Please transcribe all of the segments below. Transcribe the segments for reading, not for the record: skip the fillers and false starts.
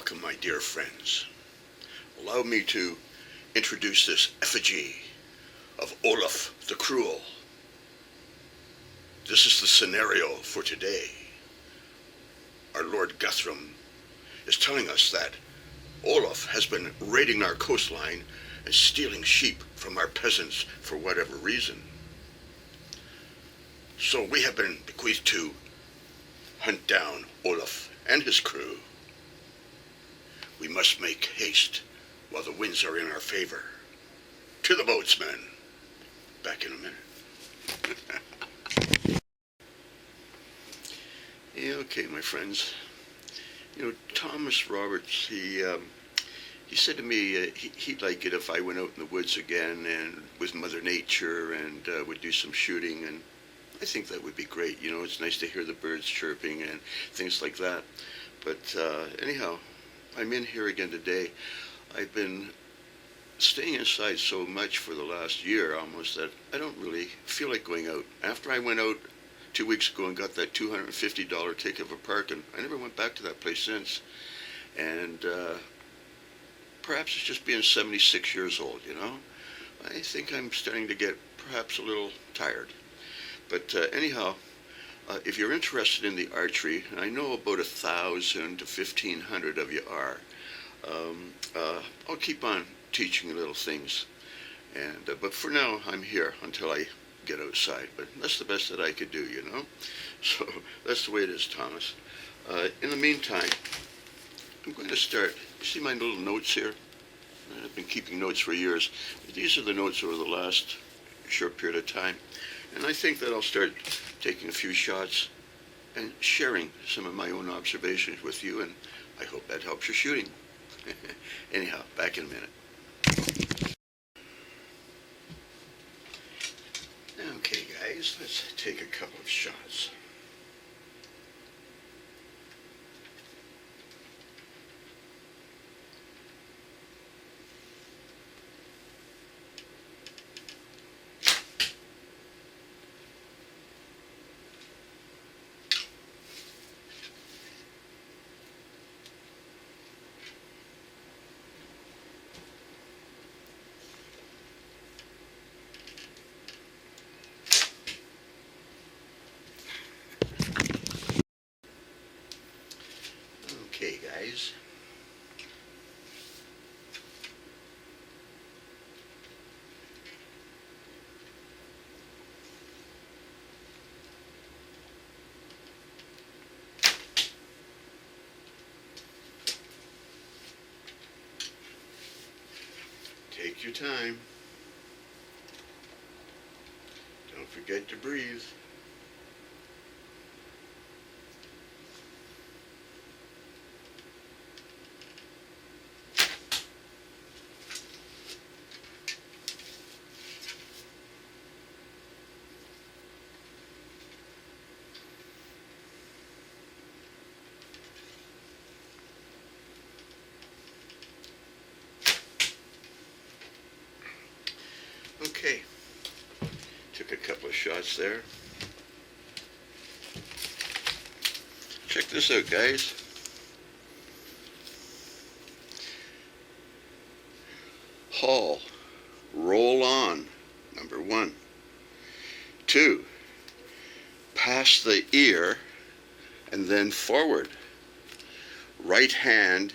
Welcome, my dear friends. Allow me to introduce this effigy of Olaf the Cruel. This is the scenario for today. Our Lord Guthrum is telling us that Olaf has been raiding our coastline and stealing sheep from our peasants for whatever reason. So we have been bequeathed to hunt down Olaf and his crew. We must make haste while the winds are in our favor. To the boats, men. Back in a minute. Yeah, okay, my friends. You know, Thomas Roberts, he said to me he'd like it if I went out in the woods again and with Mother Nature and would do some shooting, and I think that would be great. You know, it's nice to hear the birds chirping and things like that. But anyhow, I'm in here again today. I've been staying inside so much for the last year almost that I don't really feel like going out. After I went out 2 weeks ago and got that $250 ticket for parking, I never went back to that place since. And perhaps it's just being 76 years old, you know. I think I'm starting to get perhaps a little tired. But anyhow, if you're interested in the archery, and I know about 1,000 to 1,500 of you are, I'll keep on teaching you little things. And but for now, I'm here until I get outside. But that's the best that I could do, you know. So that's the way it is, Thomas. In the meantime, I'm going to start. You see my little notes here? I've been keeping notes for years. These are the notes over the last short period of time. And I think that I'll start taking a few shots and sharing some of my own observations with you, and I hope that helps your shooting. Anyhow, back in a minute. Okay, guys, let's take a couple of shots. Okay, guys. Take your time. Don't forget to breathe. Okay, took a couple of shots there. Check this out, guys. Haul, roll on, number 1. 2, pass the ear and then forward. Right hand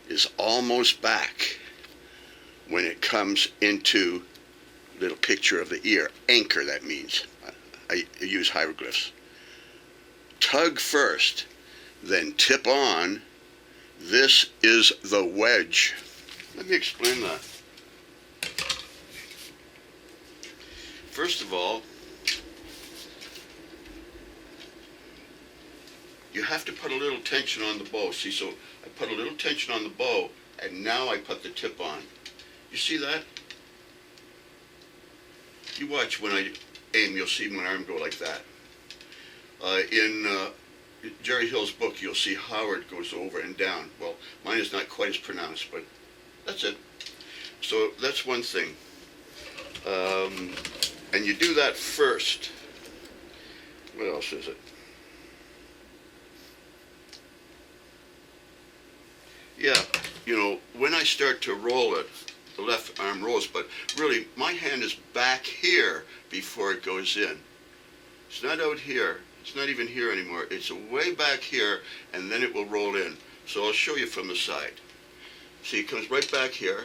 is almost back when it comes into little picture of the ear. Anchor, that means. I use hieroglyphs. Tug first, then tip on. This is the wedge. Let me explain that. First of all, you have to put a little tension on the bow. See, so I put a little tension on the bow, and now I put the tip on. You see that? You watch when I aim, you'll see my arm go like that. In Jerry Hill's book, you'll see how it goes over and down. Well, mine is not quite as pronounced, but that's it. So that's one thing. And you do that first. What else is it? Yeah, you know, when I start to roll it, the left arm rolls, but really my hand is back here before it goes in. It's not out here. It's not even here anymore. It's way back here, and then it will roll in. So I'll show you from the side. See, it comes right back here,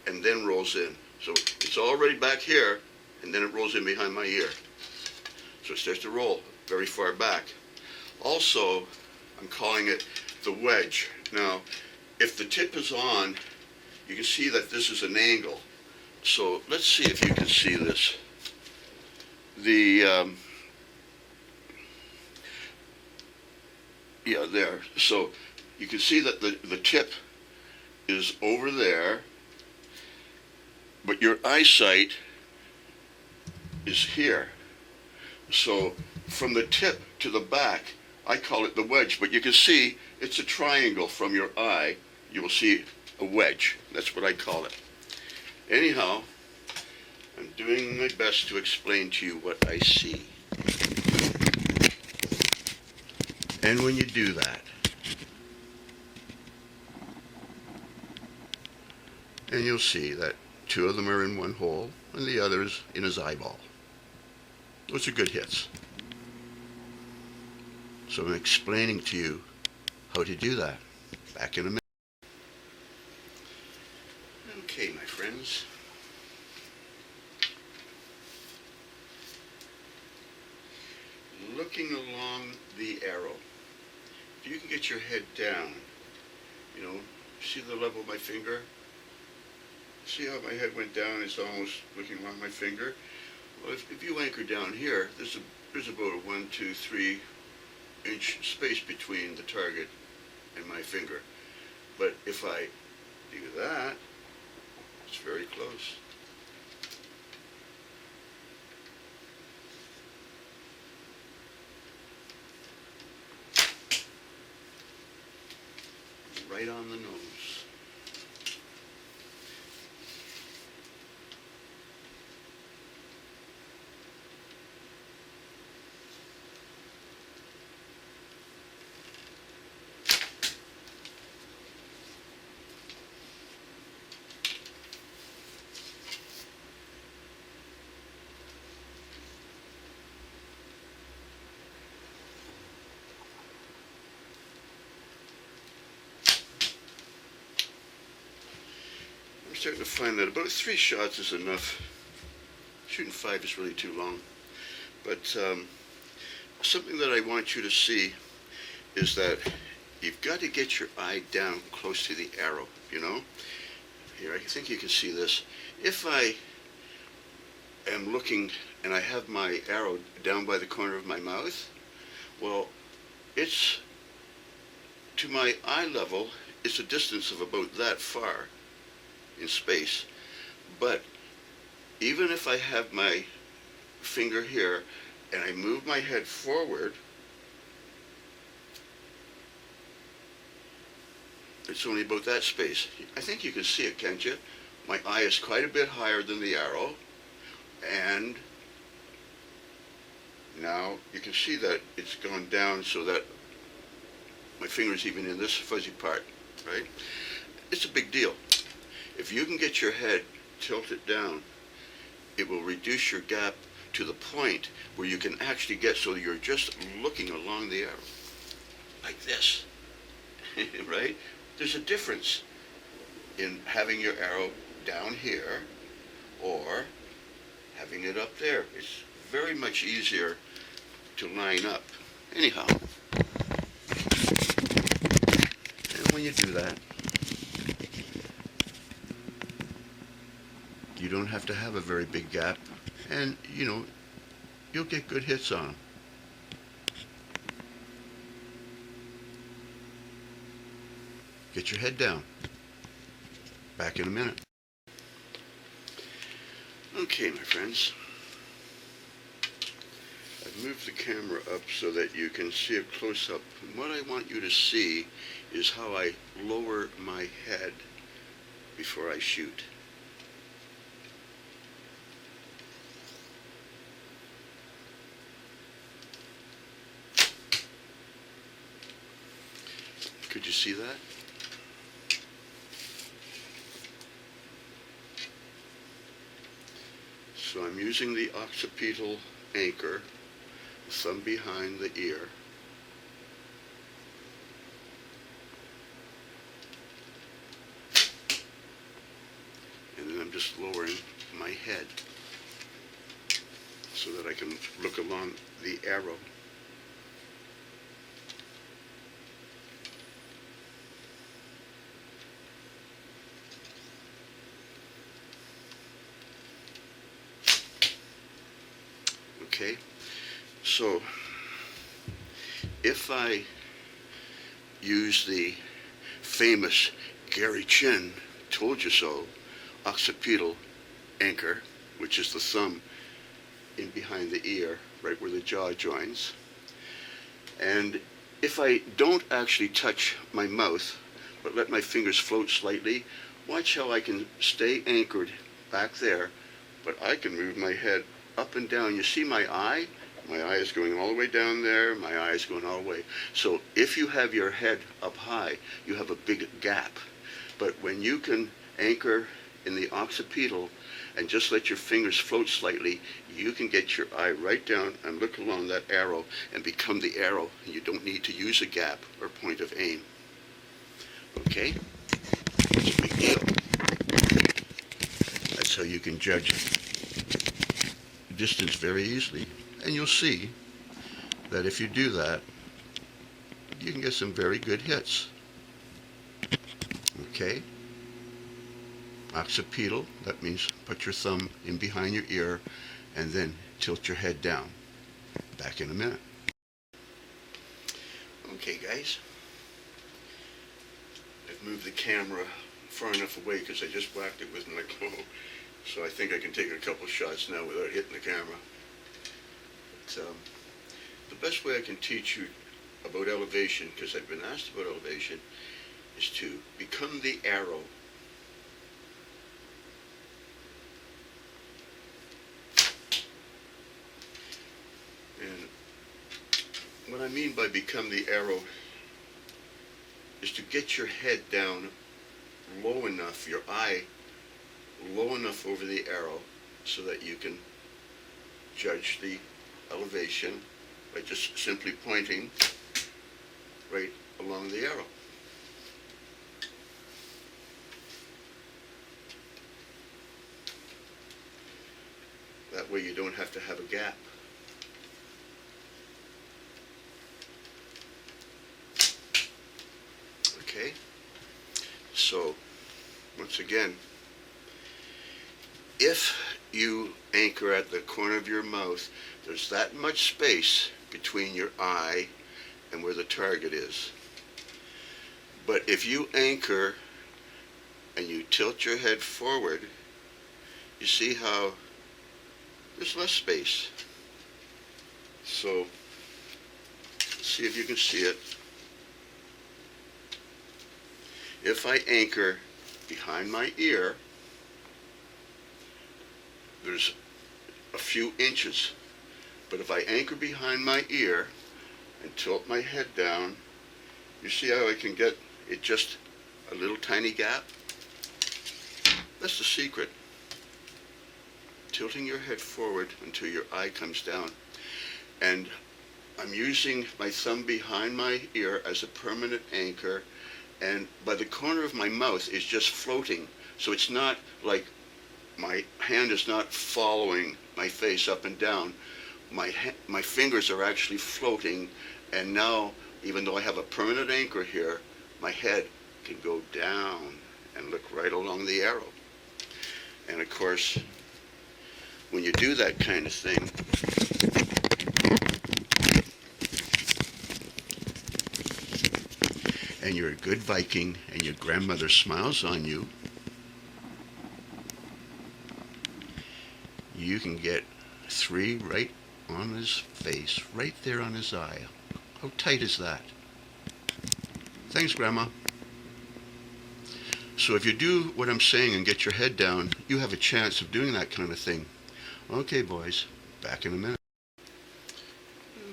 and then rolls in. So it's already back here, and then it rolls in behind my ear. So it starts to roll very far back. Also, I'm calling it the wedge. Now, if the tip is on, you can see that this is an angle. So let's see if you can see this. Yeah, there. So you can see that the tip is over there, but your eyesight is here. So from the tip to the back, I call it the wedge, but you can see it's a triangle from your eye. You will see a wedge. That's what I call it. Anyhow, I'm doing my best to explain to you what I see. And when you do that, and you'll see that two of them are in one hole and the other is in his eyeball. Those are good hits. So I'm explaining to you how to do that. Back in a minute. Okay, my friends. Looking along the arrow. If you can get your head down, you know, see the level of my finger? See how my head went down? It's almost looking along my finger. Well, if you anchor down here, there's about a 1, 2, 3 inch space between the target and my finger. But if I do that, it's very close. Right on the nose. I'm starting to find that about 3 shots is enough. Shooting 5 is really too long. But something that I want you to see is that you've got to get your eye down close to the arrow, you know? Here, I think you can see this. If I am looking and I have my arrow down by the corner of my mouth, well, it's to my eye level, it's a distance of about that far in space. But even if I have my finger here and I move my head forward, it's only about that space. I think you can see it, can't you? My eye is quite a bit higher than the arrow, and now you can see that it's gone down so that my finger's even in this fuzzy part, right? It's a big deal. If you can get your head tilted down, it will reduce your gap to the point where you can actually get so you're just looking along the arrow, like this, right? There's a difference in having your arrow down here or having it up there. It's very much easier to line up. Anyhow, and when you do that, you don't have to have a very big gap, and you know, you'll get good hits on them. Get your head down. Back in a minute. Okay, my friends. I've moved the camera up so that you can see it close up. And what I want you to see is how I lower my head before I shoot. Could you see that? So I'm using the occipital anchor, thumb behind the ear. And then I'm just lowering my head so that I can look along the arrow. Okay, so if I use the famous Gare told you so occipital anchor, which is the thumb in behind the ear, right where the jaw joins, and if I don't actually touch my mouth, but let my fingers float slightly, watch how I can stay anchored back there, but I can move my head up and down. You see my eye? My eye is going all the way down there, my eye is going all the way. So if you have your head up high, you have a big gap. But when you can anchor in the occipital and just let your fingers float slightly, you can get your eye right down and look along that arrow and become the arrow. You don't need to use a gap or point of aim. Okay? It's a big deal. That's how you can judge distance very easily, and you'll see that if you do that, you can get some very good hits. Okay? Occipital, that means put your thumb in behind your ear and then tilt your head down. Back in a minute. Okay, guys. I've moved the camera far enough away because I just whacked it with my glow. So I think I can take a couple shots now without hitting the camera. But, the best way I can teach you about elevation, because I've been asked about elevation, is to become the arrow. And what I mean by become the arrow is to get your head down low enough, your eye low enough over the arrow so that you can judge the elevation by just simply pointing right along the arrow. That way you don't have to have a gap. Okay? So, once again, if you anchor at the corner of your mouth, there's that much space between your eye and where the target is. But if you anchor and you tilt your head forward, you see how there's less space. So, see if you can see it. If I anchor behind my ear, there's a few inches. But if I anchor behind my ear and tilt my head down, you see how I can get it just a little tiny gap? That's the secret. Tilting your head forward until your eye comes down. And I'm using my thumb behind my ear as a permanent anchor, and by the corner of my mouth is just floating. So it's not like my hand is not following my face up and down. My fingers are actually floating, and now, even though I have a permanent anchor here, my head can go down and look right along the arrow. And of course, when you do that kind of thing, and you're a good Viking and your grandmother smiles on you, you can get 3 right on his face, right there on his eye. How tight is that? Thanks, Grandma. So if you do what I'm saying and get your head down, you have a chance of doing that kind of thing. Okay, boys, back in a minute.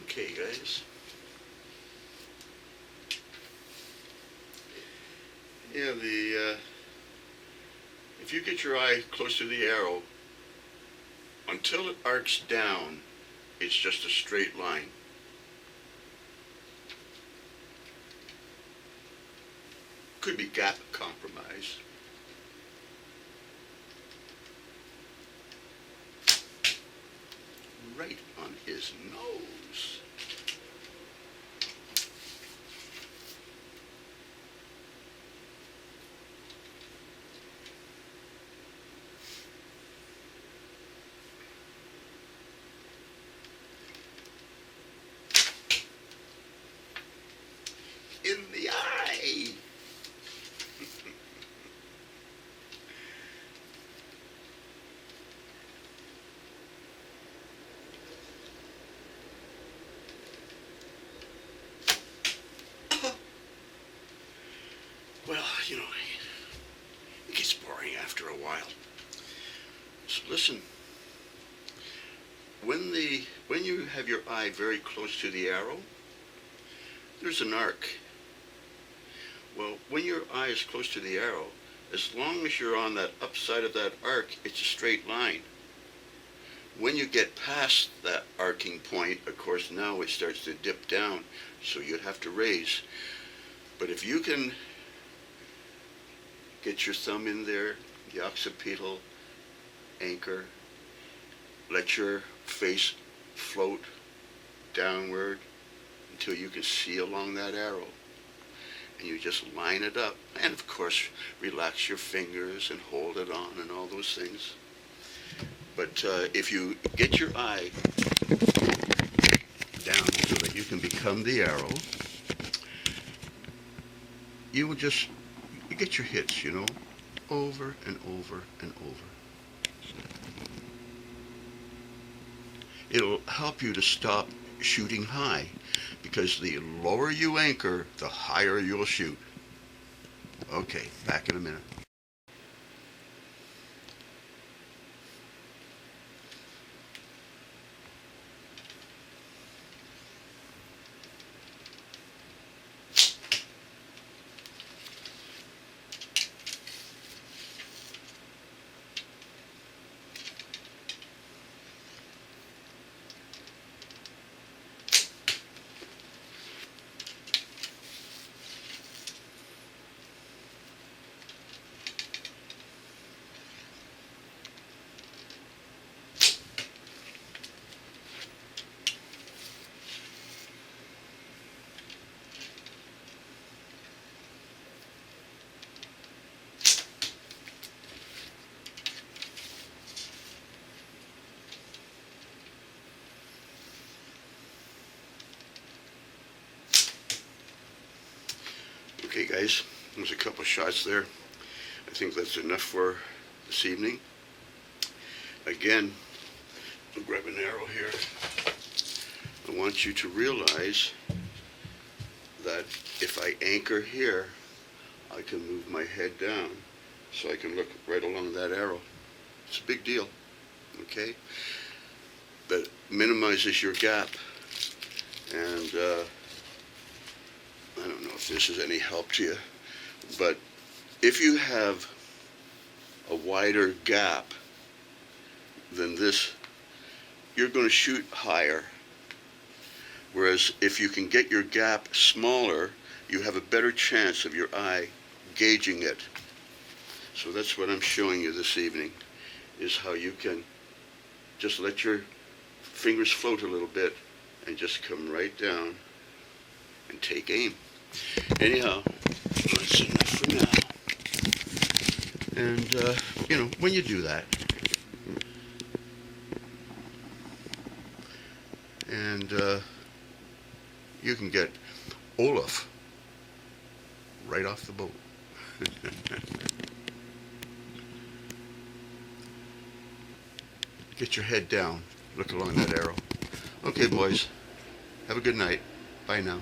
Okay, guys. Yeah, if you get your eye close to the arrow until it arcs down, it's just a straight line. Could be gap compromise. Right on his nose. In the eye. Well, you know, it gets boring after a while. So listen, when you have your eye very close to the arrow, there's an arc. Well, when your eye is close to the arrow, as long as you're on that upside of that arc, it's a straight line. When you get past that arcing point, of course, now it starts to dip down, so you'd have to raise. But if you can get your thumb in there, the occipital, anchor, let your face float downward until you can see along that arrow. And you just line it up. And of course, relax your fingers and hold it on and all those things. But if you get your eye down so that you can become the arrow, you will just get your hits, you know, over and over and over. It'll help you to stop shooting high, because the lower you anchor, the higher you'll shoot. Okay, back in a minute. Okay guys, there's a couple shots there. I think that's enough for this evening. Again, I'll grab an arrow here. I want you to realize that if I anchor here, I can move my head down so I can look right along that arrow. It's a big deal, okay? That minimizes your gap. And I don't know if this is any help to you, but if you have a wider gap than this, you're going to shoot higher. Whereas if you can get your gap smaller, you have a better chance of your eye gauging it. So that's what I'm showing you this evening, is how you can just let your fingers float a little bit and just come right down and take aim. Anyhow, that's enough for now. And, you know, when you do that, and you can get Olaf right off the boat. Get your head down, look along that arrow. Okay, boys, have a good night. Bye now.